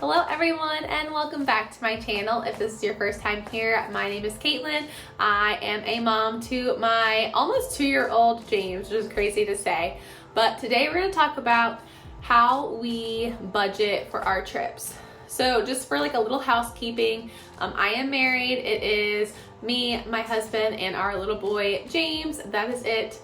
Hello everyone and welcome back to my channel. If this is your first time here, my name is Caitlin. I am a mom to my almost 2-year-old James, which is crazy to say. But today we're going to talk about how we budget for our trips. So just for like a little housekeeping, I am married. It is me, my husband, and our little boy James. That is it.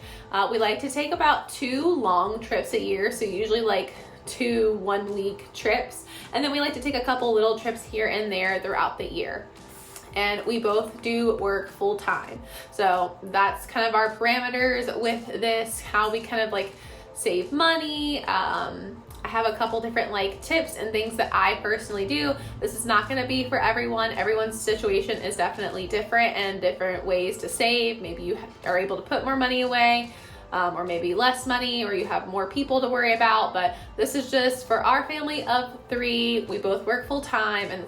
We like to take about 2 long trips a year, so usually like 2 one-week trips, and then we like to take a couple little trips here and there throughout the year. And we both do work full-time, so that's kind of our parameters with this, how we kind of like save money. I have a couple different like tips and things that I personally do. This is not going to be for everyone. Everyone's situation is definitely different and different ways to save. Maybe you are able to put more money away, or maybe less money, or you have more people to worry about. But this is just for our family of 3. We both work full time, and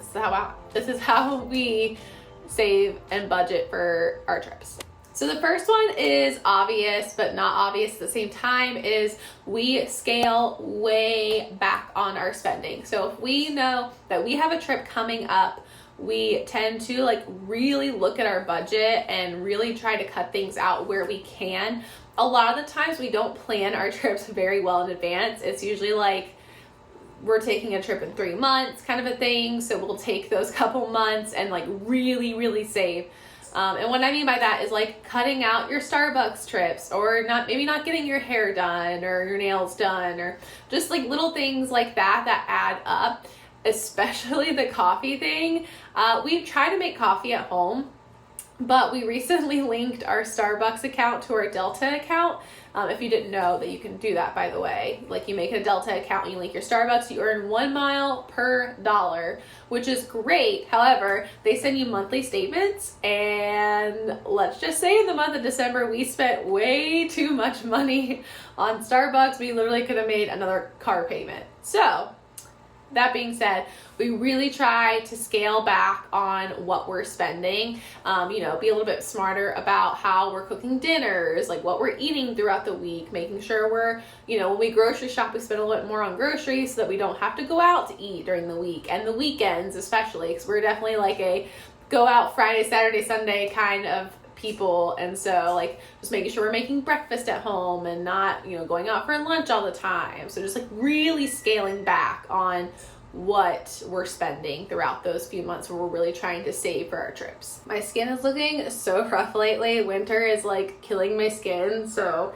this is how we save and budget for our trips. So the first one is obvious, but not obvious at the same time, is we scale way back on our spending. So if we know that we have a trip coming up, we tend to like really look at our budget and really try to cut things out where we can. A lot of the times we don't plan our trips very well in advance. It's usually like we're taking a trip in 3 months kind of a thing. So we'll take those couple months and like really save. And what I mean by that is like cutting out your Starbucks trips, or maybe not getting your hair done or your nails done, or just like little things like that add up, especially the coffee thing. We try to make coffee at home, but we recently linked our Starbucks account to our Delta account. If you didn't know that you can do that, by the way, like you make a Delta account and you link your Starbucks, you earn 1 mile per dollar, which is great. However, they send you monthly statements, and let's just say in the month of December, we spent way too much money on Starbucks. We literally could have made another car payment. So that being said, we really try to scale back on what we're spending, be a little bit smarter about how we're cooking dinners, like what we're eating throughout the week, making sure we're, when we grocery shop, we spend a little bit more on groceries so that we don't have to go out to eat during the week and the weekends especially, because we're definitely like a go out Friday, Saturday, Sunday kind of people. And so like just making sure we're making breakfast at home and not, going out for lunch all the time. So just like really scaling back on what we're spending throughout those few months where we're really trying to save for our trips. My skin is looking so rough lately. Winter is like killing my skin, so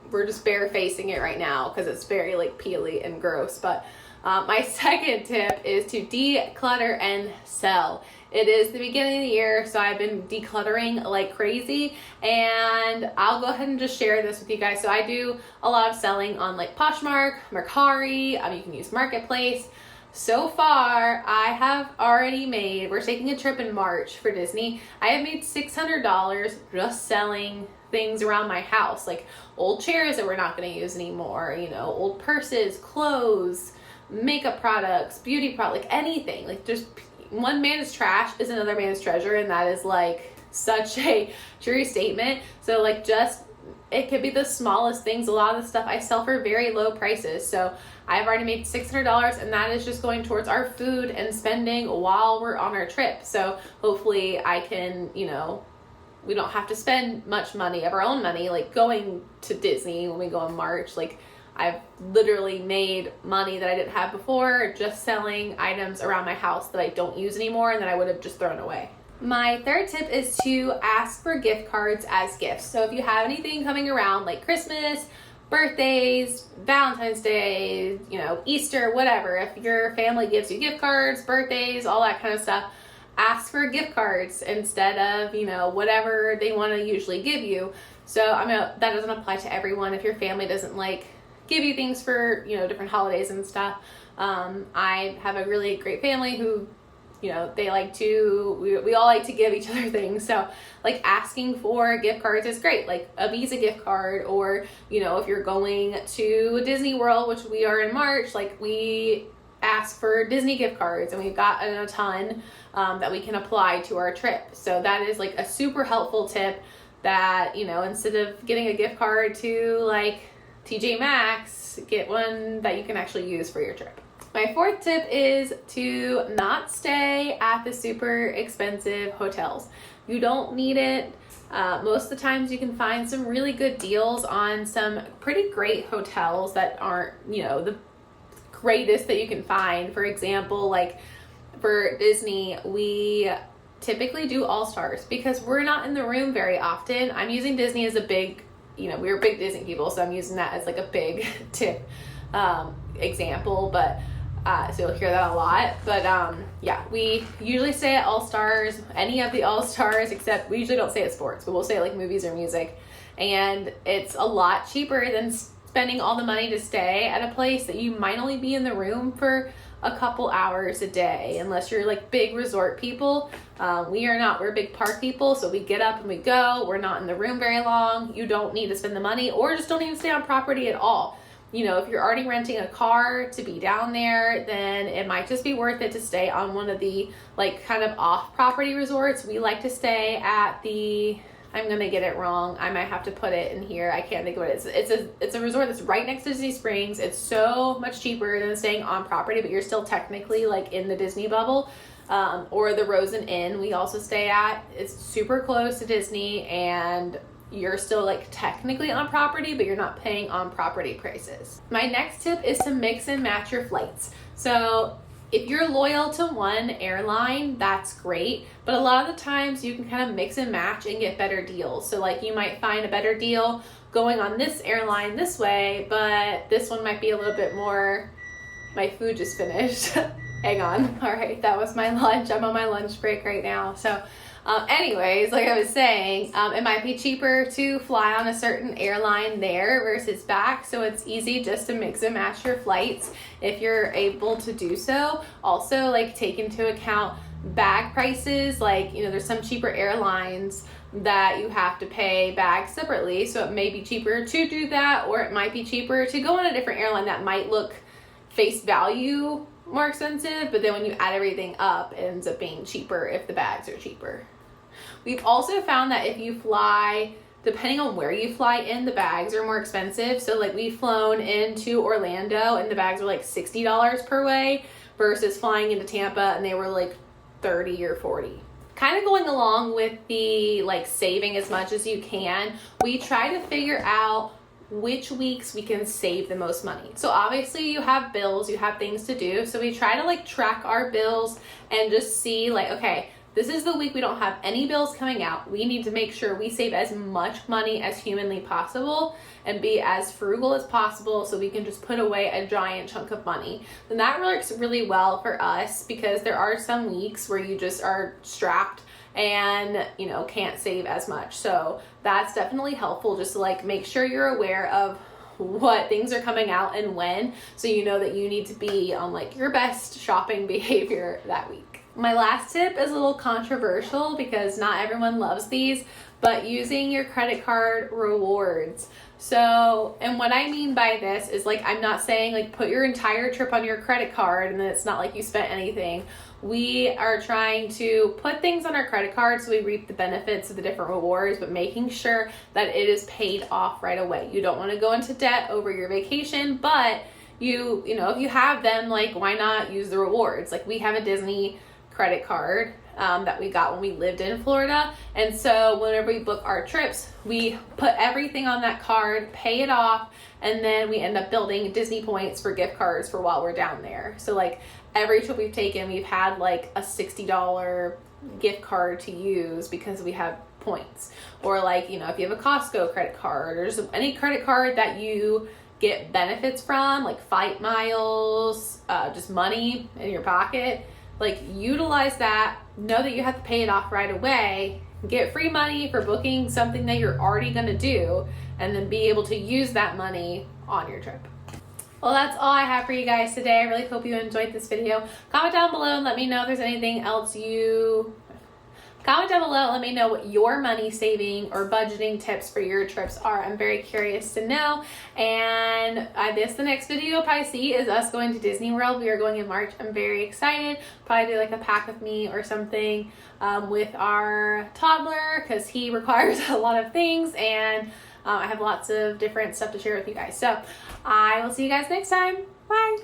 we're just bare-facing it right now because it's very like peely and gross. But my second tip is to declutter and sell. It is the beginning of the year, so I've been decluttering like crazy, and I'll go ahead and just share this with you guys. So I do a lot of selling on like Poshmark, Mercari, you can use Marketplace. So far, I have already made, we're taking a trip in March for Disney. I have made $600 just selling things around my house, like old chairs that we're not going to use anymore, old purses, clothes, makeup products, beauty products, like anything. Like just one man's trash is another man's treasure, and that is like such a true statement. So like it could be the smallest things. A lot of the stuff I sell for very low prices. So I've already made $600, and that is just going towards our food and spending while we're on our trip. So hopefully I can, we don't have to spend much money of our own money, like going to Disney when we go in March. Like I've literally made money that I didn't have before just selling items around my house that I don't use anymore and that I would have just thrown away. My third tip is to ask for gift cards as gifts. So if you have anything coming around like Christmas, birthdays, Valentine's Day, Easter, whatever, if your family gives you gift cards, birthdays, all that kind of stuff, ask for gift cards instead of, whatever they want to usually give you. So that doesn't apply to everyone. If your family doesn't like give you things for, different holidays and stuff. I have a really great family who, they like to, we all like to give each other things. So like asking for gift cards is great, like a Visa gift card, or, if you're going to Disney World, which we are in March, like we ask for Disney gift cards, and we've gotten a ton that we can apply to our trip. So that is like a super helpful tip that, instead of getting a gift card to like TJ Maxx, get one that you can actually use for your trip. My fourth tip is to not stay at the super expensive hotels. You don't need it. Most of the times you can find some really good deals on some pretty great hotels that aren't, the greatest that you can find. For example, like for Disney, we typically do All-Stars because we're not in the room very often. I'm using Disney as a big, we're big Disney people, so I'm using that as like a big tip example, but so you'll hear that a lot. But yeah, we usually stay at All-Stars, any of the All-Stars, except we usually don't stay at sports, but we'll stay at like movies or music. And it's a lot cheaper than spending all the money to stay at a place that you might only be in the room for a couple hours a day, unless you're like big resort people. We are not. We're big park people, so we get up and we go. We're not in the room very long. You don't need to spend the money, or just don't even stay on property at all. If you're already renting a car to be down there, then it might just be worth it to stay on one of the like kind of off property resorts. We like to stay at the, I'm gonna get it wrong, I might have to put it in here, I can't think of what it is. It's a resort that's right next to Disney Springs. It's so much cheaper than staying on property, but you're still technically like in the Disney bubble. Or the Rosen Inn we also stay at. It's super close to Disney, and you're still like technically on property, but you're not paying on property prices. My next tip is to mix and match your flights. So if you're loyal to one airline, that's great, but a lot of the times you can kind of mix and match and get better deals. So like you might find a better deal going on this airline this way, but this one might be a little bit more, my food just finished. Hang on. All right, that was my lunch. I'm on my lunch break right now. So anyways, like I was saying, it might be cheaper to fly on a certain airline there versus back, so it's easy just to mix and match your flights if you're able to do so. Also, like take into account bag prices. Like, there's some cheaper airlines that you have to pay bags separately, so it may be cheaper to do that, or it might be cheaper to go on a different airline that might look face value more expensive, but then when you add everything up, it ends up being cheaper if the bags are cheaper. We've also found that if you fly, depending on where you fly in, the bags are more expensive. So like we've flown into Orlando and the bags were like $60 per way versus flying into Tampa and they were like 30 or 40. Kind of going along with the like saving as much as you can, we try to figure out which weeks we can save the most money. So obviously you have bills, you have things to do. So we try to like track our bills and just see like, okay, this is the week we don't have any bills coming out. We need to make sure we save as much money as humanly possible and be as frugal as possible so we can just put away a giant chunk of money. And that works really well for us because there are some weeks where you just are strapped and can't save as much. So that's definitely helpful, just to like make sure you're aware of what things are coming out and when, so you know that you need to be on like your best shopping behavior that week. My last tip is a little controversial because not everyone loves these, but using your credit card rewards. So, and what I mean by this is like, I'm not saying like put your entire trip on your credit card and then it's not like you spent anything. We are trying to put things on our credit card so we reap the benefits of the different rewards, but making sure that it is paid off right away. You don't want to go into debt over your vacation, but you know, if you have them, like why not use the rewards? Like we have a Disney credit card that we got when we lived in Florida, and so whenever we book our trips, we put everything on that card, pay it off, and then we end up building Disney points for gift cards for while we're down there. So like every trip we've taken, we've had like a $60 gift card to use because we have points. Or like, you know, if you have a Costco credit card or just any credit card that you get benefits from, like Fight Miles, just money in your pocket, like utilize that. Know that you have to pay it off right away, get free money for booking something that you're already going to do, and then be able to use that money on your trip. Well, that's all I have for you guys today. I really hope you enjoyed this video. Comment down below and let me know if there's anything else Comment down below and let me know what your money saving or budgeting tips for your trips are. I'm very curious to know. And I guess the next video you'll probably see is us going to Disney World. We are going in March. I'm very excited. Probably do like a pack with me or something with our toddler because he requires a lot of things, and I have lots of different stuff to share with you guys. So I will see you guys next time. Bye.